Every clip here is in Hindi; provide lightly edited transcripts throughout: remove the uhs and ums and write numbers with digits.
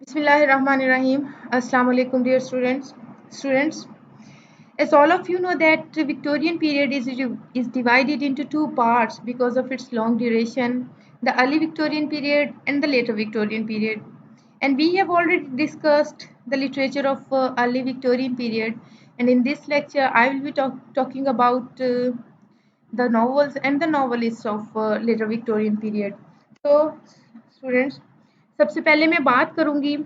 Bismillahirrahmanirrahim. Assalamu alaikum, dear students. Students, as all of you know that the Victorian period is divided into two parts because of its long duration, the early Victorian period and the later Victorian period. And we have already discussed the literature of early Victorian period. And in this lecture, I will be talking about the novels and the novelists of later Victorian period. तो स्टूडेंट्स, सबसे पहले मैं बात करूंगी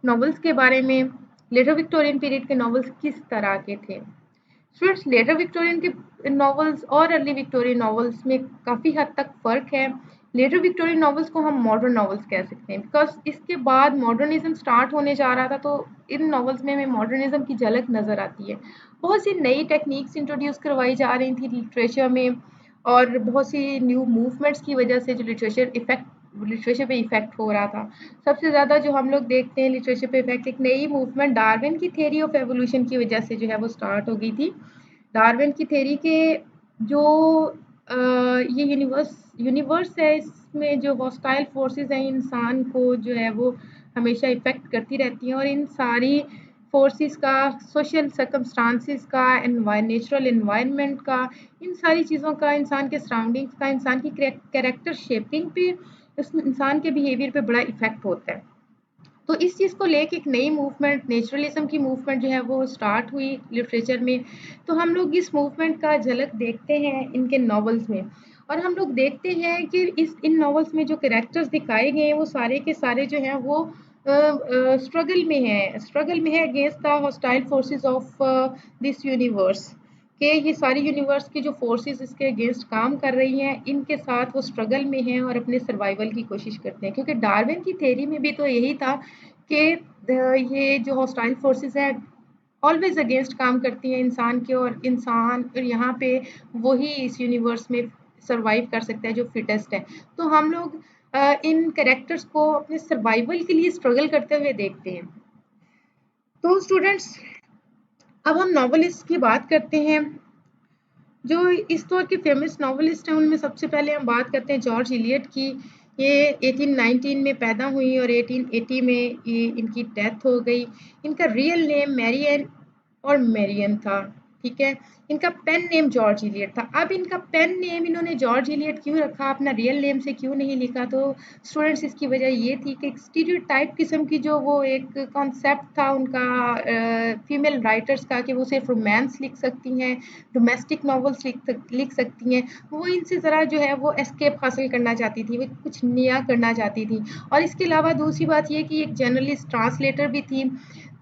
नॉवेल्स के बारे में। लेटर विक्टोरियन पीरियड के नॉवेल्स किस तरह के थे। स्टूडेंट्स, लेटर विक्टोरियन के नॉवेल्स और अर्ली विक्टोरियन नॉवेल्स में काफ़ी हद तक फ़र्क है। लेटर विक्टोरियन नॉवेल्स को हम मॉडर्न नॉवेल्स कह सकते हैं बिकॉज इसके बाद मॉडर्निज्म स्टार्ट होने जा रहा था, तो इन नॉवेल्स में हमें मॉडर्निज्म की झलक नज़र आती है। बहुत सी नई टेक्निक्स इंट्रोड्यूस करवाई जा रही थी लिटरेचर में, और बहुत सी न्यू मूवमेंट्स की वजह से जो लिटरेचर पे इफेक्ट हो रहा था। सबसे ज़्यादा जो हम लोग देखते हैं लिटरेचर पे इफेक्ट, एक नई मूवमेंट डार्विन की थ्योरी ऑफ एवोल्यूशन की वजह से जो है वो स्टार्ट हो गई थी। डार्विन की थ्योरी के जो ये यूनिवर्स है, इसमें जो हॉस्टाइल फोर्सेस हैं इंसान को जो है वो हमेशा इफेक्ट करती रहती हैं, और इन सारी फोर्सेस का, सोशल सर्कमस्टांसिस का, नेचुरल एनवायरनमेंट का, इन सारी चीज़ों का, इंसान के सराउंडिंग्स का, इंसान की कैरेक्टर शेपिंग पे, उस इंसान के बिहेवियर पे बड़ा इफेक्ट होता है। तो इस चीज़ को लेके एक नई मूवमेंट, नेचुरलिज्म की मूवमेंट जो है वो स्टार्ट हुई लिटरेचर में। तो हम लोग इस मूवमेंट का झलक देखते हैं इनके नॉवेल्स में, और हम लोग देखते हैं कि इन नॉवेल्स में जो कैरेक्टर्स दिखाए गए हैं वो सारे के सारे जो हैं वो स्ट्रगल में है against the hostile forces of this universe, कि ये सारी यूनिवर्स की जो फोर्सेस इसके अगेंस्ट काम कर रही हैं, इनके साथ वो स्ट्रगल में हैं और अपने सर्वाइवल की कोशिश करते हैं। क्योंकि डार्विन की थ्योरी में भी तो यही था कि ये जो हॉस्टाइल फोर्सेस हैं ऑलवेज अगेंस्ट काम करती हैं इंसान के, और इंसान और यहाँ पे वही इस यूनिवर्स में सर्वाइव कर सकता है जो फिटेस्ट है। तो हम लोग इन कैरेक्टर्स को अपने सर्वाइवल के लिए स्ट्रगल करते हुए देखते हैं। तो स्टूडेंट्स, अब हम नॉवेलिस्ट की बात करते हैं। जो इस दौर के फेमस नॉवेलिस्ट हैं उनमें सबसे पहले हम बात करते हैं जॉर्ज इलियट की। ये 1819 में पैदा हुई और 1880 में ये इनकी डेथ हो गई। इनका रियल नेम मैरियन और मैरियन था, ठीक है। इनका पेन नेम जॉर्ज इलियट था। अब इनका पेन नेम इन्होंने जॉर्ज इलियट क्यों रखा, अपना रियल नेम से क्यों नहीं लिखा? तो स्टूडेंट्स, इसकी वजह ये थी कि एक स्टीरियोटाइप किस्म की जो वो एक कॉन्सेप्ट था उनका फीमेल राइटर्स का, कि वो सिर्फ रोमांस लिख सकती हैं, डोमेस्टिक नॉवेल्स लिख सकती हैं। वो इनसे ज़रा जो है वो एस्केप हासिल करना चाहती थी, वो कुछ नया करना चाहती थी। और इसके अलावा दूसरी बात ये कि एक जर्नलिस्ट ट्रांसलेटर भी थी।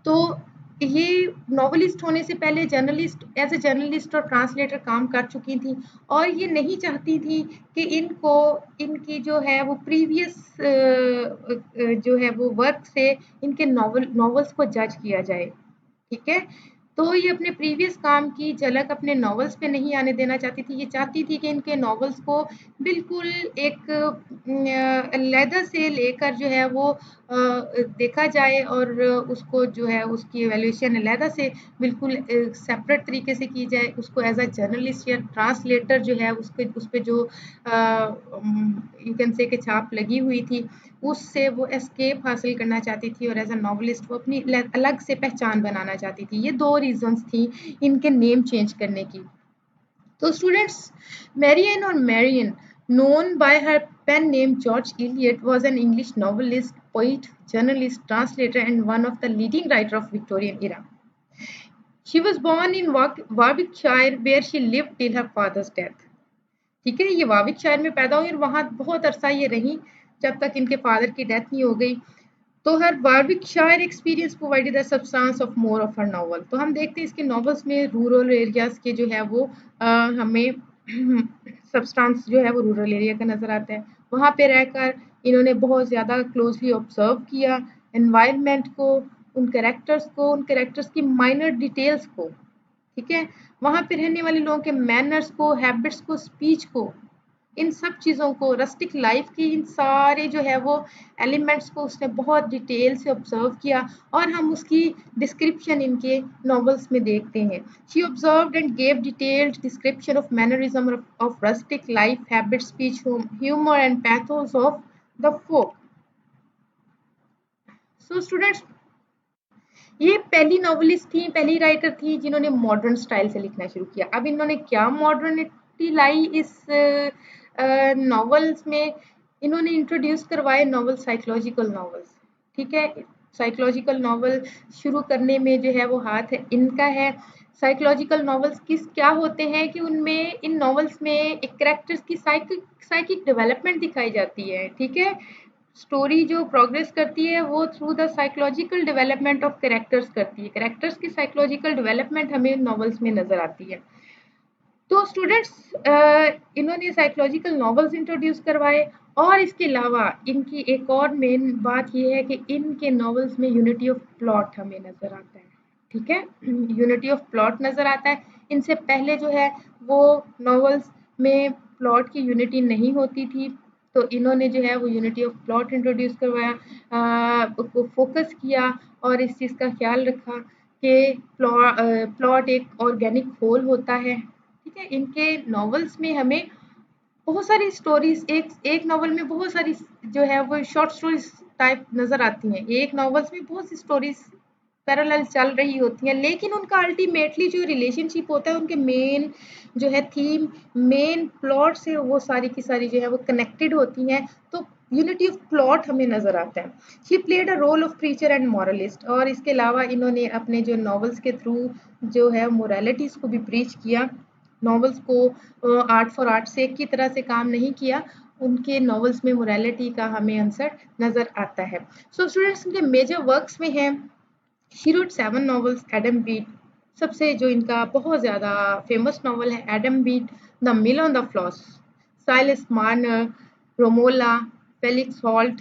तो ये नॉवेलिस्ट होने से पहले जर्नलिस्ट, एज ए जर्नलिस्ट और ट्रांसलेटर काम कर चुकी थी, और ये नहीं चाहती थी कि इनको इनकी जो है वो प्रीवियस जो है वो वर्क से इनके नॉवेल्स को जज किया जाए, ठीक है। तो ये अपने प्रीवियस काम की झलक अपने नॉवेल्स पे नहीं आने देना चाहती थी। ये चाहती थी कि इनके नॉवेल्स को बिल्कुल एक लेदर से लेकर जो है वो देखा जाए, और उसको जो है उसकी एवेल्यूशन अलहदा से बिल्कुल सेपरेट तरीके से की जाए। उसको एज अ जर्नलिस्ट या ट्रांसलेटर जो है उसके उस पे जो यू कैन से कि छाप लगी हुई थी, उससे वो एस्केप हासिल करना चाहती थी, और एज अ नॉवलिस्ट वो अपनी अलग से पहचान बनाना चाहती थी। ये दो रीजंस थी इनके नेम चेंज करने की। तो स्टूडेंट्स, मैरियन और Marrion, known by her pen name George Eliot, was an English novelist, poet, journalist, translator, and one of the leading writer of Victorian era. She was born in Warwickshire, where she lived till her father's death. ठीक है, ये वाविकशायर में पैदा हुई और वहाँ बहुत अरसा ये रही जब तक इनके फादर की डेथ नहीं हो गई। तो her Warwickshire experience provided the substance of more of her novel. तो हम देखते हैं इसके नॉवेल्स में रूरल एरियाज के जो है वो हमें सब्सटेंस जो है वो रूरल एरिया का नजर आता है। वहाँ पे रहकर इन्होंने बहुत ज़्यादा क्लोजली ऑब्जर्व किया एनवायरनमेंट को, उन कैरेक्टर्स की माइनर डिटेल्स को, ठीक है। वहाँ पे रहने वाले लोगों के मैनर्स को, हैबिट्स को, स्पीच को, इन सब चीज़ों को, रस्टिक लाइफ की इन सारे जो है वो एलिमेंट्स को उसने बहुत डिटेल से ऑब्जर्व किया, और हम उसकी डिस्क्रिप्शन इनके नॉवेल्स में देखते हैं। She observed and gave detailed description of mannerism of rustic life, habit, speech, humour and pathos of the folk. So students, ये पहली नॉवलिस्ट थी, पहली राइटर थी जिन्होंने मॉडर्न स्टाइल से लिखना शुरू किया। अब इन्होंने क्या मॉडर्निटी लाई इस नॉवेल्स में, इन्होंने इंट्रोड्यूस करवाए नॉवल साइकोलॉजिकल नॉवेल्स। ठीक है, साइकोलॉजिकल नॉवल शुरू करने में जो है वो हाथ है इनका है। साइकोलॉजिकल नॉवेल्स किस क्या होते हैं कि उनमें, इन नॉवेल्स में एक कैरेक्टर्स की साइकिक डेवलपमेंट दिखाई जाती है। ठीक है, स्टोरी जो प्रोग्रेस करती है वो through the psychological development of characters करती है। कैरेक्टर्स की साइकोलॉजिकल डेवलपमेंट हमें नॉवेल्स में नजर आती है। तो स्टूडेंट्स, इन्होंने साइकोलॉजिकल नॉवेल्स इंट्रोड्यूस करवाए, और इसके अलावा इनकी एक और मेन बात ये है कि इनके नॉवेल्स में यूनिटी ऑफ प्लॉट हमें नजर आता है। ठीक है, यूनिटी ऑफ प्लॉट नजर आता है। इनसे पहले जो है वो नॉवेल्स में प्लॉट की यूनिटी नहीं होती थी, तो इन्होंने जो है वो यूनिटी ऑफ प्लॉट इंट्रोड्यूस करवाया, उसको फोकस किया और इस चीज़ का ख्याल रखा कि प्लॉट एक ऑर्गेनिक होल होता है। ठीक है, इनके नॉवेल्स में हमें बहुत सारी स्टोरीज, एक एक नॉवल में बहुत सारी जो है वो शॉर्ट स्टोरीज टाइप नजर आती हैं। एक नॉवेल्स में बहुत सी स्टोरीज पैरेलल चल रही होती हैं, लेकिन उनका अल्टीमेटली जो रिलेशनशिप होता है, उनके मेन जो है थीम, मेन प्लॉट से वो सारी की सारी जो है वो कनेक्टेड होती हैं। तो यूनिटी ऑफ प्लॉट हमें नजर आता है। She played a role of preacher and moralist, और इसके अलावा इन्होंने अपने जो नॉवेल्स के थ्रू जो है मोरालिटीज को भी प्रीच किया। नॉवेल्स को आर्ट फॉर आर्ट सेक की तरह से काम नहीं किया, उनके नॉवेल्स में मोरालिटी का हमें आंसर नजर आता है। सो स्टूडेंट्स, इनके मेजर वर्क्स में हैं, she wrote 7 novels. Adam Bede सबसे जो इनका बहुत ज़्यादा फेमस नॉवल है, Adam Bede, the Mill on the Floss, Silas Marner, Romola, Felix Holt,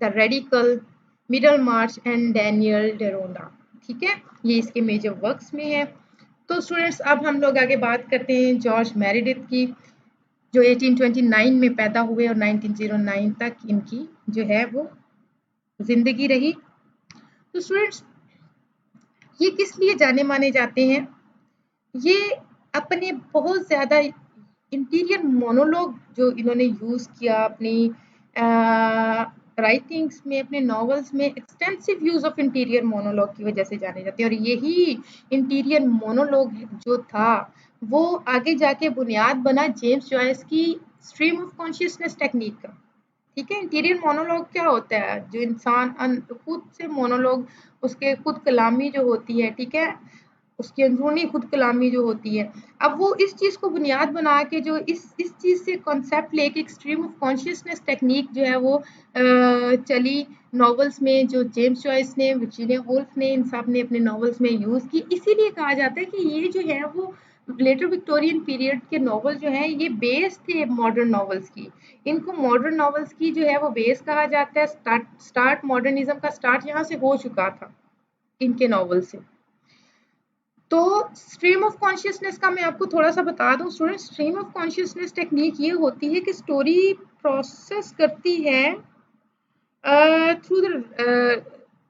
the Radical, Middlemarch and Daniel Deronda. ठीक है, ये इसके मेजर वर्क्स में है। तो स्टूडेंट्स, अब हम लोग आगे बात करते हैं जॉर्ज मेरिडिथ की, जो 1829 में पैदा हुए और 1909 तक इनकी जो है वो जिंदगी रही। तो स्टूडेंट्स, ये किस लिए जाने माने जाते हैं? ये अपने बहुत ज़्यादा इंटीरियर मोनोलॉग जो इन्होंने यूज़ किया अपनी राइटिंग्स में, अपने नॉवेल्स में, extensive use of interior monologue की वजह से जाने जाते हैं। और यही इंटीरियर मोनोलॉग जो था वो आगे जाके बुनियाद बना जेम्स जॉयस की स्ट्रीम ऑफ कॉन्शियसनेस टेक्निक का। ठीक है, इंटीरियर मोनोलॉग क्या होता है? जो इंसान खुद से मोनोलॉग, उसके खुद कलामी जो होती है, ठीक है, उसकी अंदरूनी खुद कलामी जो होती है। अब वो इस चीज़ को बुनियाद बना के जो इस चीज़ से कॉन्सेप्ट लेके एक स्ट्रीम ऑफ कॉन्शियसनेस टेक्निक जो है वो चली नॉवेल्स में, जो जेम्स जॉयस ने, वर्जीनिया वुल्फ ने, इन सब ने अपने नॉवेल्स में यूज़ की। इसीलिए कहा जाता है कि ये जो है वो लेटर विक्टोरियन पीरियड के नॉवल जो हैं ये बेस थे मॉडर्न नॉवेल्स की। इनको मॉडर्न नॉवेल्स की जो है वो बेस कहा जाता है। स्टार्ट मॉडर्निज्म का स्टार्ट यहाँ से हो चुका था इनके नॉवल से। तो स्ट्रीम ऑफ कॉन्शियसनेस का मैं आपको थोड़ा सा बता दूं student. Stream of consciousness technique ये होती है कि स्टोरी प्रोसेस करती है through the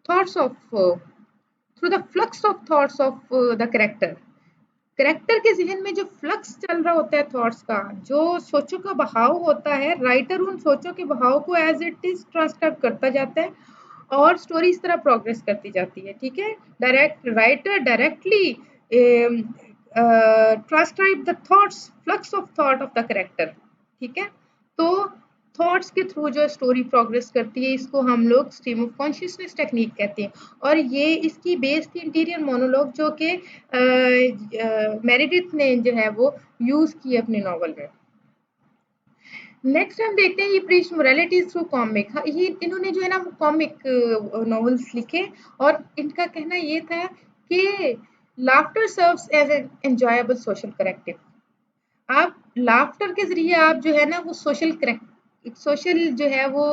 thoughts of through the flux of thoughts of the character. Character के जहन में जो फ्लक्स चल रहा होता है थॉट्स का, जो सोचों का बहाव होता है, राइटर उन सोचों के बहाव को एज इट इज ट्रांसक्राइब करता जाता है और स्टोरी इस तरह प्रोग्रेस करती जाती है। ठीक है, writer directly transcribe the thoughts, flux of thought of the character. ठीक है, तो थॉट्स के थ्रू जो स्टोरी प्रोग्रेस करती है, इसको हम लोग स्ट्रीम ऑफ कॉन्शियसनेस टेक्निक कहते हैं। और ये इसकी बेस थी इंटीरियर मोनोलॉग, जो कि मेरिडिथ ने जो है वो यूज की अपने नॉवल में। नेक्स्ट हम देखते हैं ये प्रीच मोरालिटी थ्रू कॉमिक। ये इन्होंने जो है ना वो कॉमिक नॉवेल्स लिखे, और इनका कहना ये था कि laughter serves as an enjoyable social corrective. आप लाफ्टर के ज़रिए आप जो है ना वो सोशल जो है वो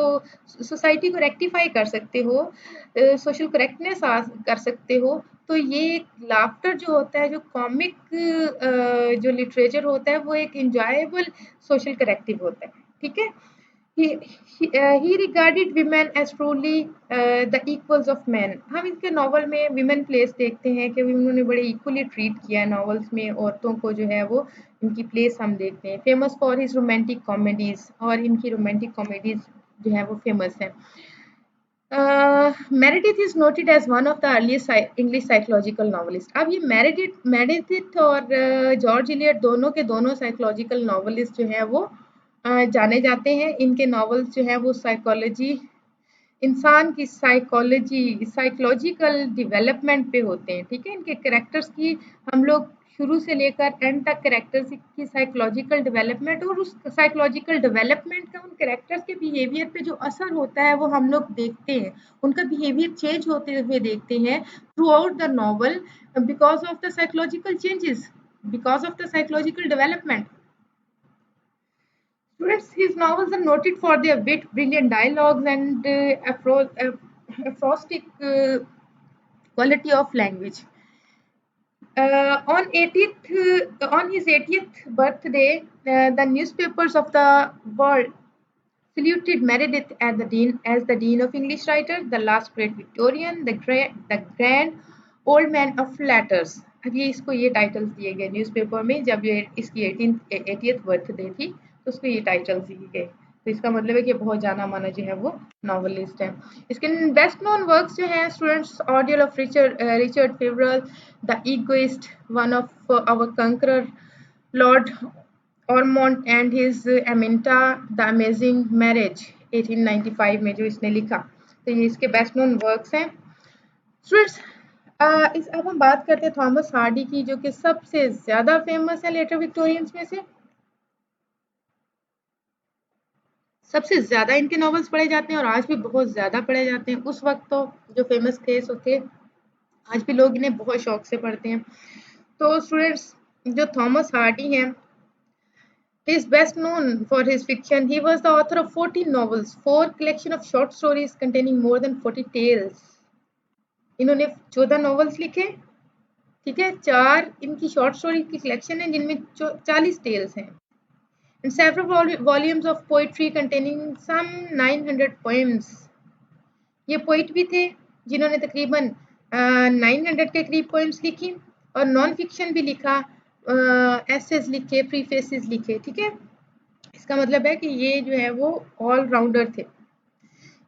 सोसाइटी को रेक्टिफाई कर सकते हो, सोशल करेक्टनेस कर सकते हो। तो ये लाफ्टर जो होता है, जो कॉमिक जो लिटरेचर होता है, वो एक इंजॉयबल सोशल करेक्टिव होता है। ठीक है, he regarded women as truly the equals of men। हम इसके नॉवल में विमेन प्लेस देखते हैं कि उन्होंने बड़े इक्वली ट्रीट किया है नॉवेल्स में औरतों को, जो है वो इनकी प्लेस हम देखते हैं। Famous for his romantic comedies, और इनकी रोमांटिक कॉमेडीज जो है वो फेमस है। Meredith is noted as one of the earliest English psychological novelist. अब ये मेरेडिथ और जॉर्ज इलियट दोनों के दोनों साइकोलॉजिकल नॉवलिस्ट जो है वो जाने जाते हैं। इनके नॉवेल्स जो है वो साइकोलॉजी, इंसान की साइकोलॉजिकल डेवलपमेंट पे होते हैं। ठीक है, इनके कैरेक्टर्स की हम लोग शुरू से लेकर एंड तक कैरेक्टर्स की साइकोलॉजिकल डेवलपमेंट और उस साइकोलॉजिकल डेवलपमेंट का उन कैरेक्टर्स के बिहेवियर पे जो असर होता है वो हम लोग देखते हैं, उनका बिहेवियर चेंज होते हुए देखते हैं through out the novel because of the psychological changes, because of the psychological development. Students, his novels are noted for their wit, brilliant dialogues, and aphoristic quality of language. On his 80th birthday, the newspapers of the world saluted Meredith as the Dean of English Writers, the last great Victorian, the grand old man of letters. अब ये इसको ये टाइटल्स दिए गए न्यूज़पेपर में, जब ये इसकी 80th बर्थडे थी तो उसको ये टाइटल्स दिए गए। तो इसका मतलब है कि बहुत जाना माना जो है वो नॉवलिस्ट है। इसके बेस्ट नोन वर्क्स जो हैं students, Ordeal of Richard Feverel, the Egoist, One of Our Conqueror, Lord Ormont and his Aminta, the Amazing Marriage 1895 में जो इसने लिखा। तो ये इसके बेस्ट नोन वर्क्स हैं। स्टूडेंट्स, अब हम बात करते हैं थॉमस हार्डी की, जो कि सबसे ज्यादा फेमस है लेटर विक्टोरियंस में से। सबसे ज्यादा इनके नॉवेल्स पढ़े जाते हैं और आज भी बहुत ज्यादा पढ़े जाते हैं। उस वक्त तो जो फेमस थे सो थे, आज भी लोग इन्हें बहुत शौक से पढ़ते हैं। तो स्टूडेंट्स, जो थॉमस हार्डी हैं, he is best known for his fiction. He was the author of 14 novels, 4 collection of short stories containing more than 40 tales. इन्होंने 14 नॉवेल्स लिखे, ठीक है, 4 इनकी शॉर्ट स्टोरी की कलेक्शन है जिनमें 40 टेल्स हैं, and several volumes of poetry containing some 900 poems. ये पोइट भी थे जिन्होंने तकरीबन 900 के करीब पोएम्स लिखी और नॉन फिक्शन भी लिखा, एसेस लिखे, प्रीफेसेस लिखे। ठीक है, इसका मतलब है कि ये जो है वो ऑल राउंडर थे।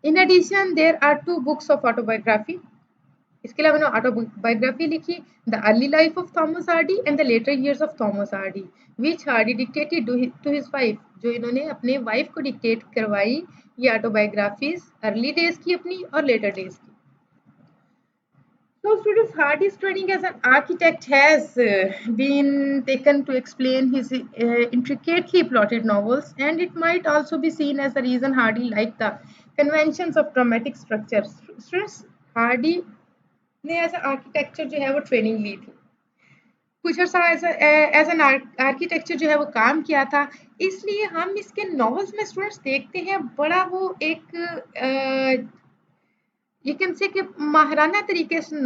In addition there are 2 books of autobiography. इसके अलावा उन्होंने ऑटोबायोग्राफी लिखी, the early life of Thomas Hardy and the later years of Thomas Hardy, which Hardy dictated to his wife, जो इन्होंने अपने वाइफ को डिक्टेट करवाई ये ऑटोबायोग्राफीज, अर्ली डेज की अपनी और लेटर डेज की। So students, Hardy's training as an architect has been taken to explain his intricately plotted novels, and it might also be seen as the reason Hardy liked the conventions of dramatic structure. Students, Hardy ने एज आर्किटेक्चर जो है वो ट्रेनिंग ली थी, कुछ अर्सा एज एन आर्किटेक्चर जो है वो काम किया था, इसलिए हम इसके नॉवेल्स में स्टूडेंट्स देखते हैं बड़ा वो एक ये कैन से कि महाराना तरीके से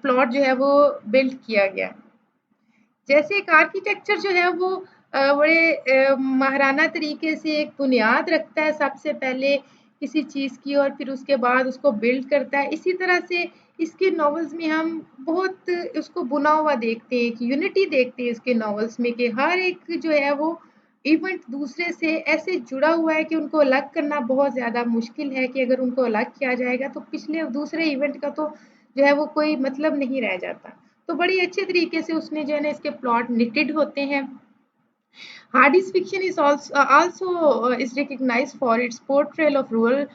प्लॉट जो है वो बिल्ड किया गया। जैसे एक आर्किटेक्चर जो है वो बड़े महाराना तरीके से एक बुनियाद रखता है सबसे पहले किसी चीज़ की और फिर उसके बाद उसको बिल्ड करता है, इसी तरह से इसके नॉवेल्स में हम बहुत उसको बुना हुआ देखते हैं, कि यूनिटी देखते हैं इसके नॉवेल्स में, कि हर एक जो है वो इवेंट दूसरे से ऐसे जुड़ा हुआ है कि उनको अलग करना बहुत ज़्यादा मुश्किल है, कि अगर उनको अलग किया जाएगा तो पिछले दूसरे इवेंट का तो जो है वो कोई मतलब नहीं रह जाता। तो बड़ी अच्छे तरीके से उसने जो है ना इसके प्लॉट निटेड होते हैं। Hardy's fiction is also is recognized for its portrayal of rural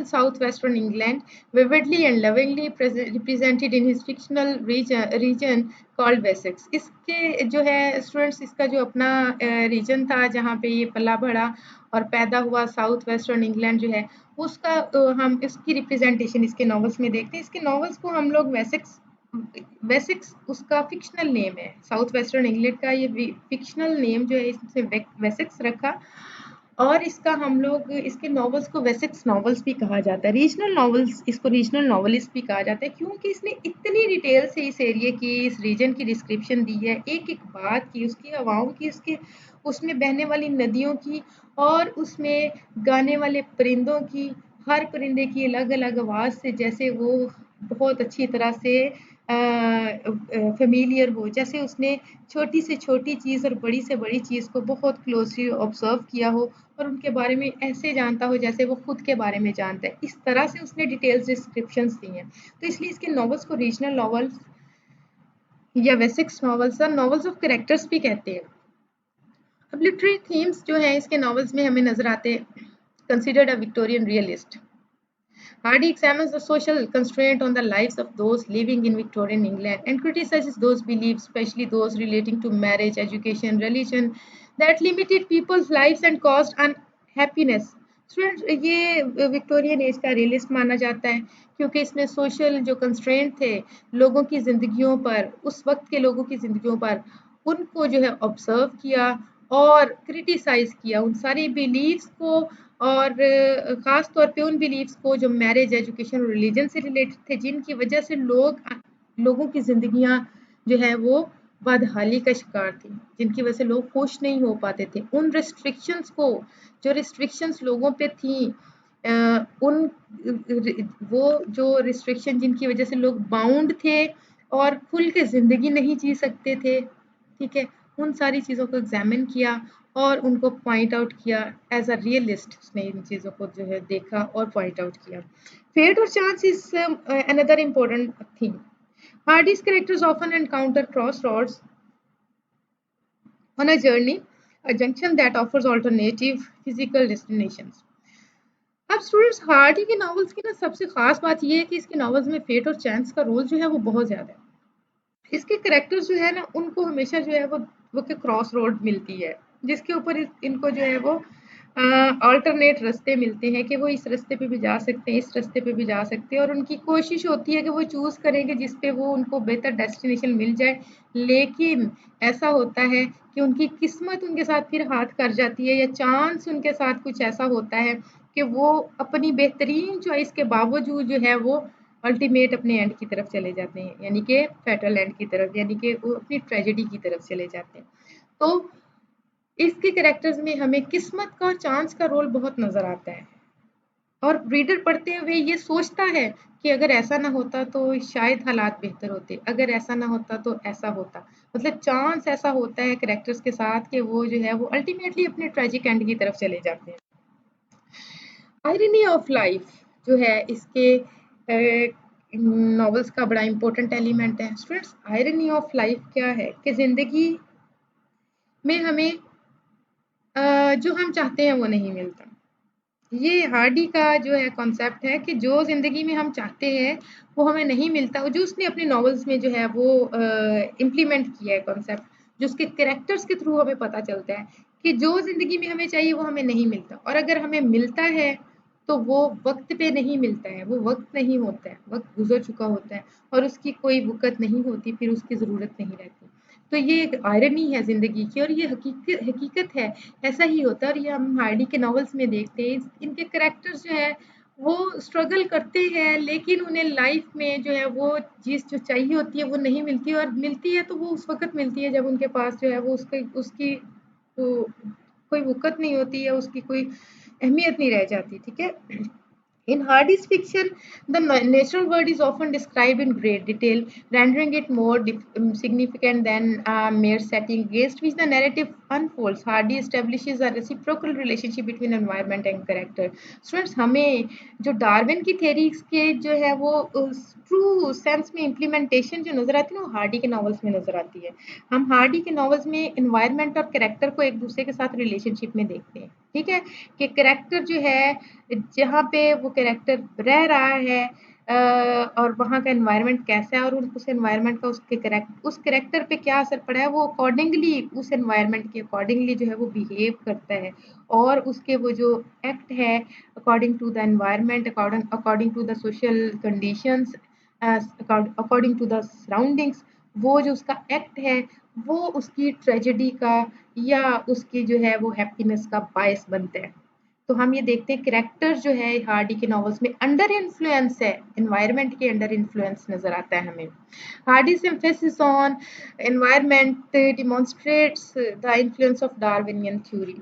southwestern England, vividly and lovingly represented in his fictional region called Wessex. इसके जो है स्टूडेंट्स, इसका जो अपना रीजन था जहाँ पे ये पला बढ़ा और पैदा हुआ, साउथ वेस्टर्न इंग्लैंड जो है उसका हम इसकी रिप्रेजेंटेशन इसके नॉवेल्स में देखते हैं। इसके नॉवेल्स को हम लोग वेसेक्स उसका फिक्शनल नेम है, साउथ वेस्टर्न इंग्लैंड का ये फिक्शनल नेम जो है इससे वेसेक्स रखा, और इसका हम लोग इसके नॉवेल्स को वेसेक्स नॉवेल्स भी कहा जाता है। रीजनल नॉवेल्स, इसको रीजनल नॉवेलिस्ट भी कहा जाता है, क्योंकि इसने इतनी डिटेल से इस एरिया की, इस रीजन की डिस्क्रिप्शन दी है, एक एक बात की, उसकी हवाओं की, उसके उसमें बहने वाली नदियों की और उसमें गाने वाले परिंदों की, हर परिंदे की अलग अलग आवाज़ से जैसे वो बहुत अच्छी तरह से फेमिलियर हो, जैसे उसने छोटी से छोटी चीज़ और बड़ी से बड़ी चीज़ को बहुत क्लोजली ऑब्जर्व किया हो और उनके बारे में ऐसे जानता हो जैसे वो खुद के बारे में जानता है। इस तरह से उसने डिटेल्स डिस्क्रिप्शंस दी हैं। तो इसलिए इसके नॉवेल्स को रीजनल नॉवेल्स या वेसिक्स नॉवेल्स या नॉवेल्स ऑफ कैरेक्टर्स भी कहते हैं। अब लिटरेरी थीम्स जो है इसके नॉवेल्स में हमें नजर आते हैं। Considered a Victorian realist, Hardy examines the social constraint on the lives of those living in Victorian England and criticizes those beliefs, especially those relating to marriage, education, religion, that limited people's lives and caused unhappiness. Student ये विक्टोरियन एज का रियलिस्ट माना जाता है क्योंकि इसमें सोशल जो कंस्ट्रेंट थे लोगों की जिंदगियों पर, उस वक्त के लोगों की जिंदगियों पर, उनको जो है ऑब्जर्व किया और क्रिटिसाइज किया उन सारी बिलीव्स को और ख़ास तौर पे उन बिलीव्स को जो मैरिज, एजुकेशन और रिलीजन से रिलेटेड थे जिनकी वजह से लोगों की ज़िंदगियाँ जो है वो बदहाली का शिकार थी, जिनकी वजह से लोग खुश नहीं हो पाते थे। उन रिस्ट्रिक्शंस को जो रिस्ट्रिक्शंस लोगों पे थी उन वो जो रिस्ट्रिक्शन जिनकी वजह से लोग बाउंड थे और खुल के ज़िंदगी नहीं जी सकते थे, ठीक है? उन सारी चीज़ों को एग्जामिन किया और उनको पॉइंट आउट किया एज अ रियलिस्ट। उसने इन चीज़ों को जो है देखा और पॉइंट आउट किया। फेट और chance is another important thing. Hardy's characters often encounter cross roads on a journey, a junction that offers alternative physical destinations. अब स्टूडेंट्स हार्डी के नॉवेल्स की ना सबसे खास बात ये है कि इसके नॉवेल्स में फेट और चांस का रोल जो है वो बहुत ज्यादा है। इसके कैरेक्टर्स जो है ना उनको हमेशा जो है वो के क्रॉस रोड मिलती है जिसके ऊपर इनको जो है वो अल्टरनेट रास्ते मिलते हैं कि वो इस रास्ते पे भी जा सकते हैं, इस रास्ते पे भी जा सकते हैं और उनकी कोशिश होती है कि वो चूज़ करेंगे जिस पे वो उनको बेहतर डेस्टिनेशन मिल जाए। लेकिन ऐसा होता है कि उनकी किस्मत उनके साथ फिर हाथ कर जाती है या चांस उनके साथ कुछ ऐसा होता है कि वो अपनी बेहतरीन चॉइस के बावजूद जो है वो अल्टीमेट अपने एंड की तरफ चले जाते हैं, यानी कि फैटल एंड की तरफ, यानी कि वो अपनी ट्रेजेडी की तरफ चले जाते हैं। तो इसके कैरेक्टर्स में हमें किस्मत का और चांस का रोल बहुत नजर आता है और रीडर पढ़ते हुए ये सोचता है कि अगर ऐसा ना होता तो शायद हालात बेहतर होते, अगर ऐसा ना होता तो ऐसा होता। मतलब चांस ऐसा होता है कैरेक्टर्स के साथ कि वो जो है वो अल्टीमेटली अपने ट्रेजिक एंड की तरफ चले जाते हैं। आयरनी ऑफ लाइफ जो है इसके नॉवेल्स का बड़ा इंपॉर्टेंट एलिमेंट है। स्टूडेंट्स आयरनी ऑफ लाइफ क्या है कि जिंदगी में हमें जो हम चाहते हैं वो नहीं मिलता। ये हार्डी का जो है कॉन्सेप्ट है कि जो जिंदगी में हम चाहते हैं वो हमें नहीं मिलता, जो उसने अपने नॉवेल्स में जो है वो इम्प्लीमेंट किया है कॉन्सेप्ट, जो उसके कैरेक्टर्स के थ्रू हमें पता चलता है कि जो जिंदगी में हमें चाहिए वो हमें नहीं मिलता और अगर हमें मिलता है तो वो वक्त पे नहीं मिलता है, वो वक्त नहीं होता है, वक्त गुजर चुका होता है और उसकी कोई वक़्त नहीं होती, फिर उसकी ज़रूरत नहीं रहती। तो ये एक आयरनी है ज़िंदगी की और ये हकीकत है, ऐसा ही होता है और ये हम हार्डी के नॉवेल्स में देखते हैं। इनके कैरेक्टर्स जो है वो स्ट्रगल करते हैं लेकिन उन्हें लाइफ में जो है वो चीज़ जो चाहिए होती है वो नहीं मिलती और मिलती है तो वो उस वक़्त मिलती है जब उनके पास जो है वो उसकी उसकी वो कोई वक़्त नहीं होती है, उसकी कोई अहमियत नहीं रह जाती, ठीक है? In Hardy's fiction, the natural world is often described in great detail, rendering it more significant than a mere setting against which the narrative unfolds. Hardy establishes a reciprocal relationship between environment and character. Students, हमें जो डार्विन की थेरीज के जो है वो ट्रू सेंस में इम्प्लीमेंटेशन जो नज़र आती है ना वो हार्डी के नॉवेल्स में नज़र आती है। हम हार्डी के नॉवेल्स में इन्वायरमेंट और कैरेक्टर को एक दूसरे के साथ रिलेशनशिप में देखते हैं, ठीक है? कि कैरेक्टर जो है जहाँ पे वो कैरेक्टर रह रहा है और वहाँ का एनवायरनमेंट कैसा है और उस एनवायरनमेंट का उस कैरेक्टर पे क्या असर पड़ा है, वो अकॉर्डिंगली उस एनवायरनमेंट के अकॉर्डिंगली जो है वो बिहेव करता है और उसके वो जो एक्ट है according to the environment, according to the social conditions, according to the surroundings, वो जो उसका एक्ट है वो उसकी ट्रेजेडी का या उसकी जो है वो हैप्पीनेस का बायस बनता है। तो हम ये देखते हैं कैरेक्टर जो है हार्डी के नॉवेल्स में अंडर इन्फ्लुएंस है, एनवायरनमेंट के अंडर इन्फ्लुएंस नजर आता है हमें। Hardy's emphasis on environment demonstrates the influence of Darwinian theory.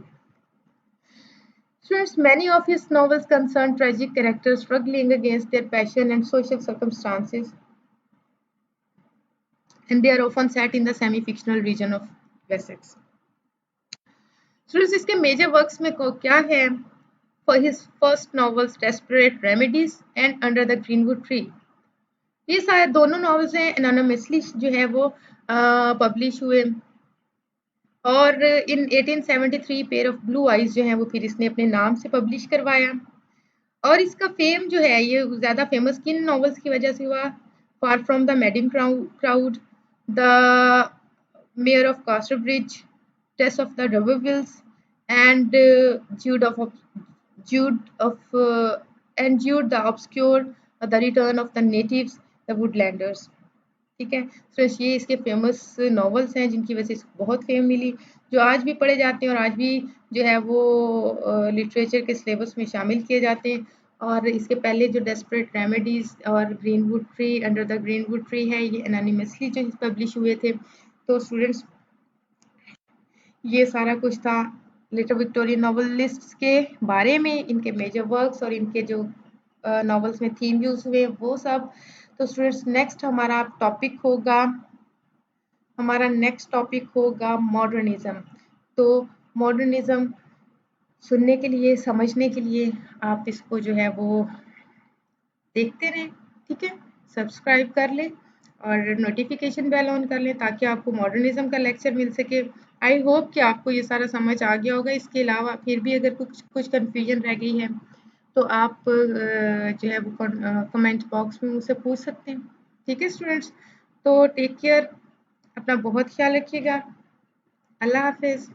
Students, many of his novels concern tragic characters struggling against their passion and social circumstances. and they are often set in the semi-fictional region of Wessex. Students इसके मेजर वर्क्स में क्या है? For his first novels Desperate Remedies and Under the Greenwood Tree, ये शायद दोनों नॉवेल्स हैं एनोनिमसली जो है वो पब्लिश हुए, और इन 1873 पेयर ऑफ ब्लू आइज जो है वो फिर इसने अपने नाम से पब्लिश करवाया। और इसका फेम जो है ये ज़्यादा फेमस किन नॉवेल्स की वजह से हुआ? Far from the Madding Crowd, the Mayor of Casterbridge, Tess of the d'Urbervilles and Jude of and Jude the Obscure, the Return of the Natives, the Woodlanders। ठीक है फ्रेंड्स, ये इसके फेमस नॉवेल्स हैं जिनकी वजह से इसको बहुत फेम मिली, जो आज भी पढ़े जाते हैं और आज भी जो है वो लिटरेचर के सिलेबस में शामिल किए जाते हैं। और इसके पहले जो डेस्परेट रेमेडीज और greenwood tree, under the greenwood tree है, ये एनोनिमसली जो पब्लिश हुए थे। तो स्टूडेंट्स ये सारा कुछ था लिटिल विक्टोरियन नॉवेलिस्ट्स के बारे में, इनके मेजर वर्क्स और इनके जो नॉवेल्स में थीम यूज हुए वो सब। तो स्टूडेंट्स नेक्स्ट हमारा टॉपिक होगा मॉडर्निज्म। तो मॉडर्निज्म सुनने के लिए, समझने के लिए आप इसको जो है वो देखते रहें, ठीक है, सब्सक्राइब कर लें और नोटिफिकेशन बेल ऑन कर लें ताकि आपको मॉडर्निज्म का लेक्चर मिल सके। आई होप कि आपको ये सारा समझ आ गया होगा। इसके अलावा फिर भी अगर कुछ कन्फ्यूजन रह गई है तो आप जो है वो कमेंट बॉक्स में मुझसे पूछ सकते हैं, ठीक है स्टूडेंट्स। तो टेक केयर, अपना बहुत ख्याल रखिएगा। अल्लाह हाफिज़।